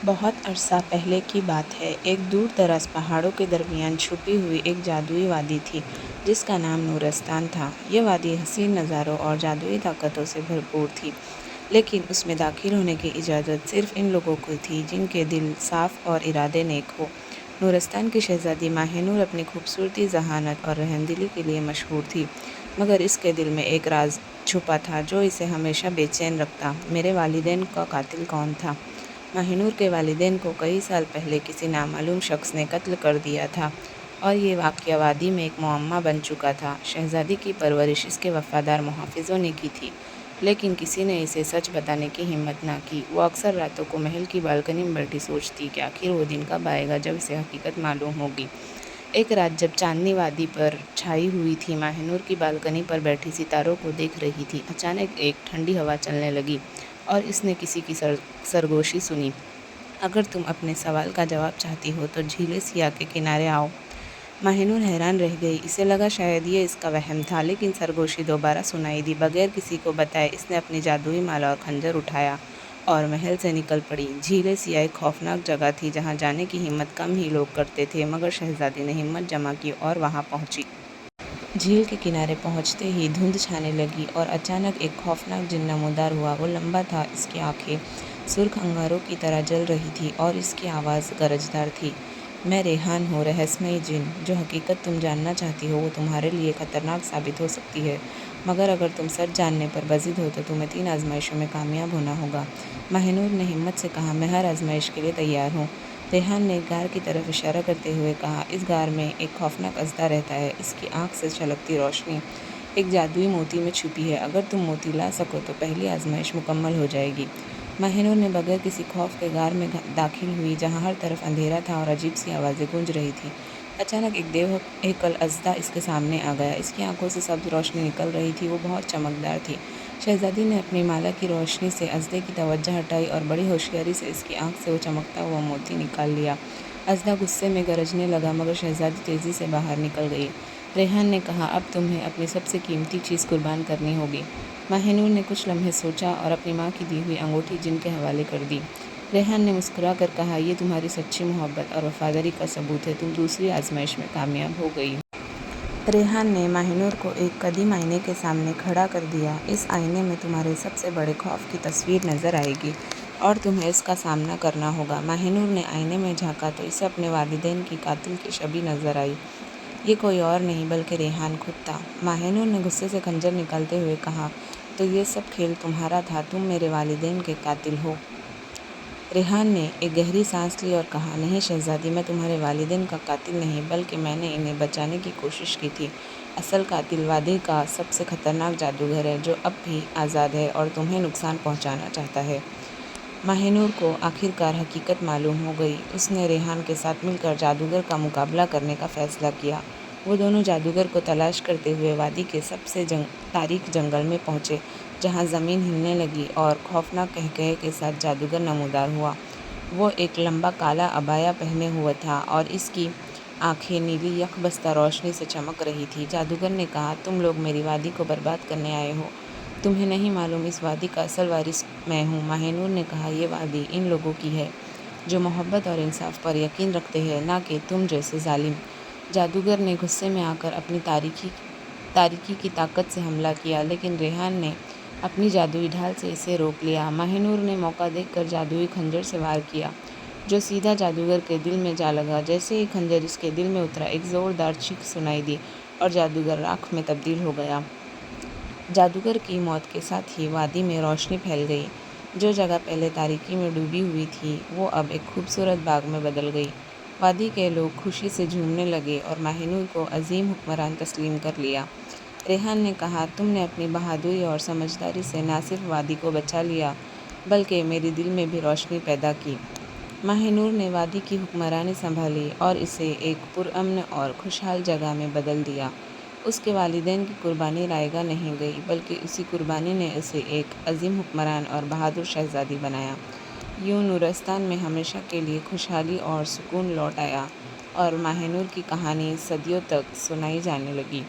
بہت عرصہ پہلے کی بات ہے، ایک دور دراز پہاڑوں کے درمیان چھپی ہوئی ایک جادوئی وادی تھی جس کا نام نورستان تھا۔ یہ وادی حسین نظاروں اور جادوئی طاقتوں سے بھرپور تھی، لیکن اس میں داخل ہونے کی اجازت صرف ان لوگوں کو تھی جن کے دل صاف اور ارادے نیک ہو۔ نورستان کی شہزادی ماہ نور اپنی خوبصورتی، ذہانت اور رحمدلی کے لیے مشہور تھی، مگر اس کے دل میں ایک راز چھپا تھا جو اسے ہمیشہ بے چین رکھتا۔ میرے والدین کا قاتل کون تھا؟ ماہ نور کے والدین کو کئی سال پہلے کسی نامعلوم شخص نے قتل کر دیا تھا اور یہ واقعہ وادی میں ایک معمہ بن چکا تھا۔ شہزادی کی پرورش اس کے وفادار محافظوں نے کی تھی، لیکن کسی نے اسے سچ بتانے کی ہمت نہ کی۔ وہ اکثر راتوں کو محل کی بالکنی میں بیٹھی سوچتی کہ آخر وہ دن کب آئے گا جب اسے حقیقت معلوم ہوگی۔ ایک رات جب چاندنی وادی پر چھائی ہوئی تھی، ماہ نور کی بالکنی پر بیٹھی ستاروں کو دیکھ رہی تھی۔ اچانک ایک ٹھنڈی ہوا چلنے لگی اور اس نے کسی کی سرگوشی سنی، اگر تم اپنے سوال کا جواب چاہتی ہو تو جھیل سیاہ کے کنارے آؤ۔ ماہ نور حیران رہ گئی، اسے لگا شاید یہ اس کا وہم تھا، لیکن سرگوشی دوبارہ سنائی دی۔ بغیر کسی کو بتائے اس نے اپنی جادوئی مالا اور خنجر اٹھایا اور محل سے نکل پڑی۔ جھیل سیاہ ایک خوفناک جگہ تھی جہاں جانے کی ہمت کم ہی لوگ کرتے تھے، مگر شہزادی نے ہمت جمع کی اور وہاں پہنچی۔ جھیل کے کنارے پہنچتے ہی دھند چھانے لگی اور اچانک ایک خوفناک جن نمودار ہوا۔ وہ لمبا تھا، اس کی آنکھیں سرخ انگاروں کی طرح جل رہی تھیں اور اس کی آواز گرجدار تھی۔ میں ریحان ہوں، رہسمئی جن۔ جو حقیقت تم جاننا چاہتی ہو وہ تمہارے لیے خطرناک ثابت ہو سکتی ہے، مگر اگر تم سچ جاننے پر بضد ہو تو تمہیں 3 آزمائشوں میں کامیاب ہونا ہوگا۔ ماہ نور نے ہمت سے کہا، میں ہر آزمائش کے لیے تیار ہوں۔ ریحان نے ایک غار کی طرف اشارہ کرتے ہوئے کہا، اس غار میں ایک خوفناک اژدہا رہتا ہے، اس کی آنکھ سے چھلکتی روشنی ایک جادوئی موتی میں چھپی ہے، اگر تم موتی لا سکو تو پہلی آزمائش مکمل ہو جائے گی۔ ماہ نور نے بغیر کسی خوف کے غار میں داخل ہوئی جہاں ہر طرف اندھیرا تھا اور عجیب سی آوازیں گونج رہی تھیں۔ اچانک ایک دیو ہیکل اژدہا اس کے سامنے آ گیا، اس کی آنکھوں سے سبز روشنی نکل رہی تھی، وہ بہت چمکدار تھی۔ شہزادی نے اپنی مالا کی روشنی سے اژدہے کی توجہ ہٹائی اور بڑی ہوشیاری سے اس کی آنکھ سے وہ چمکتا ہوا موتی نکال لیا۔ اژدہا غصے میں گرجنے لگا، مگر شہزادی تیزی سے باہر نکل گئی۔ ریحان نے کہا، اب تمہیں اپنی سب سے قیمتی چیز قربان کرنی ہوگی۔ ماہ نور نے کچھ لمحے سوچا اور اپنی ماں کی دی ہوئی انگوٹھی جن کے حوالے کر دی۔ ریحان نے مسکرا کر کہا، یہ تمہاری سچی محبت اور وفاداری کا ثبوت ہے، تم دوسری آزمائش میں کامیاب ہو گئی ہو۔ ریحان نے ماہ نور کو ایک قدیم آئینے کے سامنے کھڑا کر دیا۔ اس آئینے میں تمہارے سب سے بڑے خوف کی تصویر نظر آئے گی اور تمہیں اس کا سامنا کرنا ہوگا۔ ماہ نور نے آئینے میں جھانکا تو اسے اپنے والدین کی قاتل کی شبیہ نظر آئی۔ یہ کوئی اور نہیں بلکہ ریحان خود تھا۔ ماہ نور نے غصے سے خنجر نکالتے ہوئے کہا، تو یہ سب کھیل تمہارا تھا، تم میرے والدین کے قاتل ہو۔ ریحان نے ایک گہری سانس لی اور کہا، نہیں شہزادی، میں تمہارے والدین کا قاتل نہیں، بلکہ میں نے انہیں بچانے کی کوشش کی تھی۔ اصل قاتل وادی کا سب سے خطرناک جادوگر ہے جو اب بھی آزاد ہے اور تمہیں نقصان پہنچانا چاہتا ہے۔ ماہ نور کو آخرکار حقیقت معلوم ہو گئی۔ اس نے ریحان کے ساتھ مل کر جادوگر کا مقابلہ کرنے کا فیصلہ کیا۔ وہ دونوں جادوگر کو تلاش کرتے ہوئے وادی کے سب سے تاریک جنگل میں پہنچے، جہاں زمین ہلنے لگی اور خوفناک قہقہے کے ساتھ جادوگر نمودار ہوا۔ وہ ایک لمبا کالا عبایا پہنے ہوئے تھا اور اس کی آنکھیں نیلی یک بستہ روشنی سے چمک رہی تھیں۔ جادوگر نے کہا، تم لوگ میری وادی کو برباد کرنے آئے ہو، تمہیں نہیں معلوم اس وادی کا اصل وارث میں ہوں۔ ماہ نور نے کہا، یہ وادی ان لوگوں کی ہے جو محبت اور انصاف پر یقین رکھتے ہیں، نہ کہ تم جیسے ظالم۔ جادوگر نے غصے میں آ کر اپنی تاریکی کی طاقت سے حملہ کیا، لیکن ریحان نے اپنی جادوئی ڈھال سے اسے روک لیا۔ ماہ نور نے موقع دیکھ کر جادوئی خنجر سے وار کیا، جو سیدھا جادوگر کے دل میں جا لگا۔ جیسے ہی خنجر اس کے دل میں اترا، ایک زوردار چیخ سنائی دی اور جادوگر راکھ میں تبدیل ہو گیا۔ جادوگر کی موت کے ساتھ ہی وادی میں روشنی پھیل گئی۔ جو جگہ پہلے تاریکی میں ڈوبی ہوئی تھی وہ اب ایک خوبصورت باغ میں بدل گئی۔ وادی کے لوگ خوشی سے جھومنے لگے اور ماہ نور کو عظیم حکمران تسلیم کر لیا۔ ریحان نے کہا، تم نے اپنی بہادری اور سمجھداری سے نہ صرف وادی کو بچا لیا بلکہ میرے دل میں بھی روشنی پیدا کی۔ ماہ نور نے وادی کی حکمرانی سنبھالی اور اسے ایک پرامن اور خوشحال جگہ میں بدل دیا۔ اس کے والدین کی قربانی رائیگاں نہیں گئی، بلکہ اسی قربانی نے اسے ایک عظیم حکمران اور بہادر شہزادی بنایا۔ یوں نورستان میں ہمیشہ کے لیے خوشحالی اور سکون لوٹ آیا اور ماہ نور کی کہانی صدیوں تک سنائی جانے لگی۔